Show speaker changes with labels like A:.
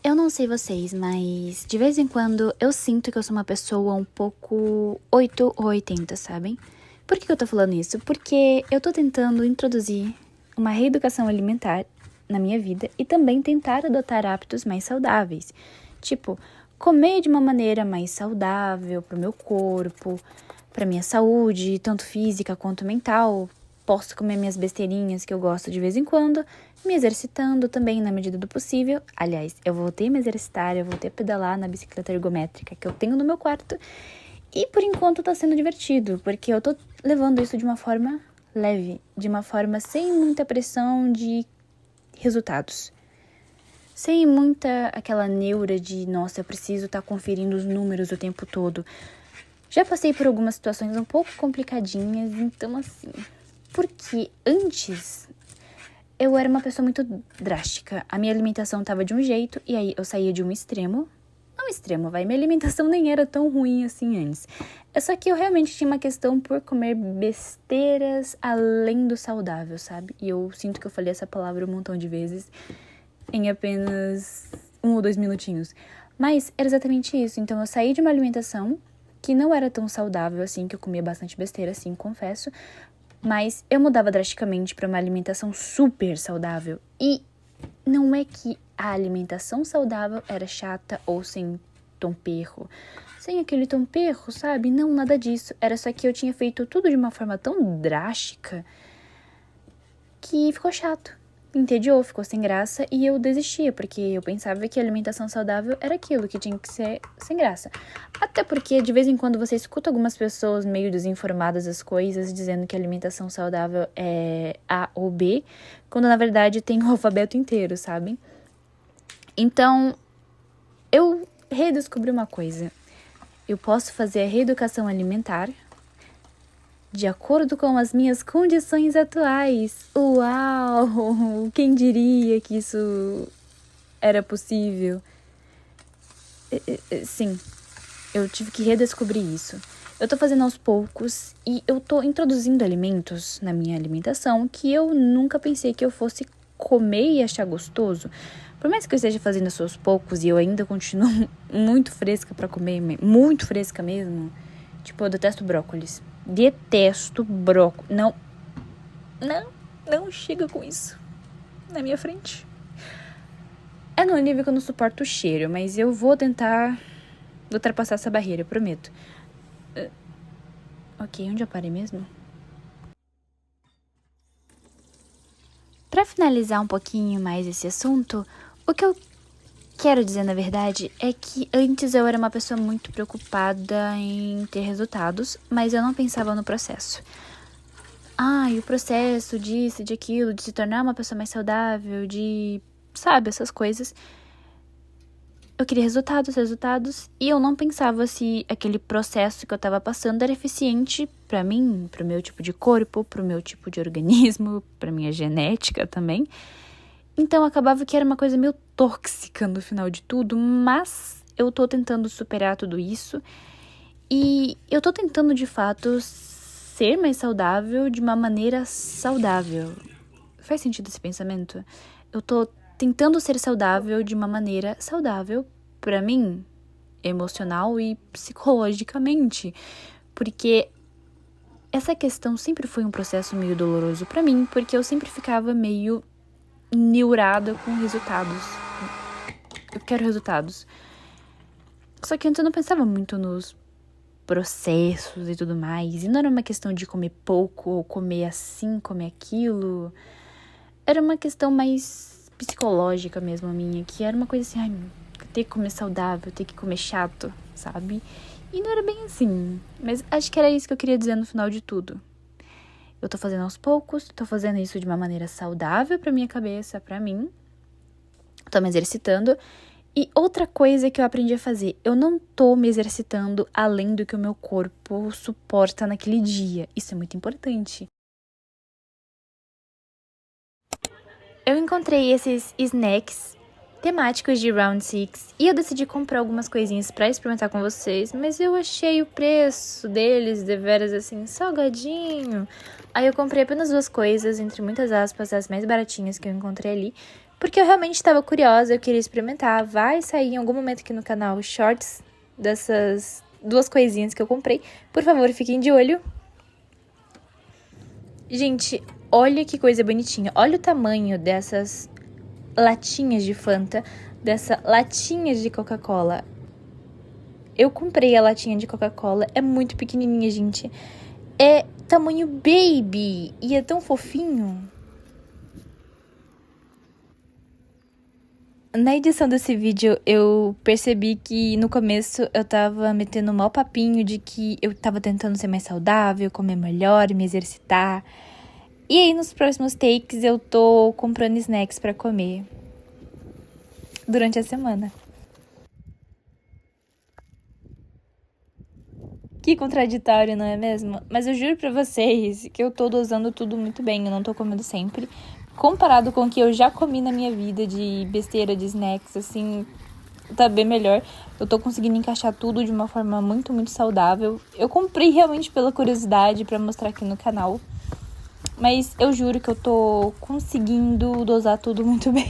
A: Eu não sei vocês, mas de vez em quando eu sinto que eu sou uma pessoa um pouco 8 ou 80, sabem? Por que eu tô falando isso? Porque eu tô tentando introduzir uma reeducação alimentar na minha vida e também tentar adotar hábitos mais saudáveis. Tipo, comer de uma maneira mais saudável pro meu corpo, pra minha saúde, tanto física quanto mental. Posso comer minhas besteirinhas que eu gosto de vez em quando, me exercitando também na medida do possível. Aliás, eu voltei a me exercitar, eu voltei a pedalar na bicicleta ergométrica que eu tenho no meu quarto. E por enquanto tá sendo divertido, porque eu tô levando isso de uma forma leve, de uma forma sem muita pressão de resultados. Sem muita aquela neura de, nossa, eu preciso estar conferindo os números o tempo todo. Já passei por algumas situações um pouco complicadinhas, então assim, porque antes eu era uma pessoa muito drástica. A minha alimentação tava de um jeito e aí eu saía de um extremo. Não extremo, vai. Minha alimentação nem era tão ruim assim antes. É só que eu realmente tinha uma questão por comer besteiras além do saudável, sabe? E eu sinto que eu falei essa palavra um montão de vezes em apenas 1 ou 2 minutinhos. Mas era exatamente isso. Então eu saí de uma alimentação que não era tão saudável assim, que eu comia bastante besteira assim, confesso. Mas eu mudava drasticamente para uma alimentação super saudável. E não é que a alimentação saudável era chata ou sem tom-perro. Sem aquele tom-perro, sabe? Não, nada disso. Era só que eu tinha feito tudo de uma forma tão drástica que ficou chato. Entediou, ficou sem graça e eu desistia, porque eu pensava que a alimentação saudável era aquilo que tinha que ser sem graça. Até porque de vez em quando você escuta algumas pessoas meio desinformadas das coisas, dizendo que a alimentação saudável é A ou B, quando na verdade tem o alfabeto inteiro, sabe? Então, eu redescobri uma coisa. Eu posso fazer a reeducação alimentar de acordo com as minhas condições atuais. Uau! Quem diria que isso era possível? Sim, eu tive que redescobrir isso. Eu tô fazendo aos poucos e eu tô introduzindo alimentos na minha alimentação que eu nunca pensei que eu fosse comer e achar gostoso. Por mais que eu esteja fazendo isso aos poucos e eu ainda continuo muito fresca pra comer, muito fresca mesmo. Tipo, eu detesto brócolis. Detesto brócolis. Não chega com isso na minha frente. É no nível que eu não suporto o cheiro, mas eu vou tentar ultrapassar essa barreira, eu prometo. Ok, onde eu parei mesmo? Pra finalizar um pouquinho mais esse assunto, o que eu quero dizer, na verdade, é que antes eu era uma pessoa muito preocupada em ter resultados, mas eu não pensava no processo. E o processo disso, de aquilo, de se tornar uma pessoa mais saudável, de, sabe, essas coisas. Eu queria resultados, e eu não pensava se aquele processo que eu tava passando era eficiente pra mim, pro meu tipo de corpo, pro meu tipo de organismo, pra minha genética também. Então acabava que era uma coisa meio tóxica no final de tudo, mas eu tô tentando superar tudo isso e eu tô tentando de fato ser mais saudável de uma maneira saudável. Faz sentido esse pensamento? Eu tô tentando ser saudável de uma maneira saudável pra mim, emocional e psicologicamente, porque essa questão sempre foi um processo meio doloroso pra mim, porque eu sempre ficava meio neurada com resultados. Eu quero resultados. Só que antes eu não pensava muito nos processos e tudo mais. E não era uma questão de comer pouco ou comer assim, comer aquilo. Era uma questão mais psicológica mesmo a minha, que era uma coisa assim, ter que comer saudável, ter que comer chato, sabe? E não era bem assim. Mas acho que era isso que eu queria dizer no final de tudo. Eu tô fazendo aos poucos, tô fazendo isso de uma maneira saudável pra minha cabeça, pra mim. Tô me exercitando. E outra coisa que eu aprendi a fazer, eu não tô me exercitando além do que o meu corpo suporta naquele dia. Isso é muito importante. Eu encontrei esses snacks temáticos de Round Six e eu decidi comprar algumas coisinhas pra experimentar com vocês, mas eu achei o preço deles deveras assim, salgadinho. Aí eu comprei apenas 2 coisas, entre muitas aspas, as mais baratinhas que eu encontrei ali, porque eu realmente estava curiosa, eu queria experimentar. Vai sair em algum momento aqui no canal shorts dessas 2 coisinhas que eu comprei. Por favor, fiquem de olho. Gente, olha que coisa bonitinha. Olha o tamanho dessas latinhas de Fanta, dessa latinha de Coca-Cola. Eu comprei a latinha de Coca-Cola, é muito pequenininha, gente. É tamanho baby e é tão fofinho. Na edição desse vídeo, eu percebi que no começo eu tava metendo um mau papinho de que eu tava tentando ser mais saudável, comer melhor, me exercitar. E aí, nos próximos takes, eu tô comprando snacks pra comer durante a semana. Que contraditório, não é mesmo? Mas eu juro pra vocês que eu tô dosando tudo muito bem, eu não tô comendo sempre. Comparado com o que eu já comi na minha vida de besteira, de snacks, assim, tá bem melhor. Eu tô conseguindo encaixar tudo de uma forma muito, muito saudável. Eu comprei realmente pela curiosidade pra mostrar aqui no canal. Mas eu juro que eu tô conseguindo dosar tudo muito bem.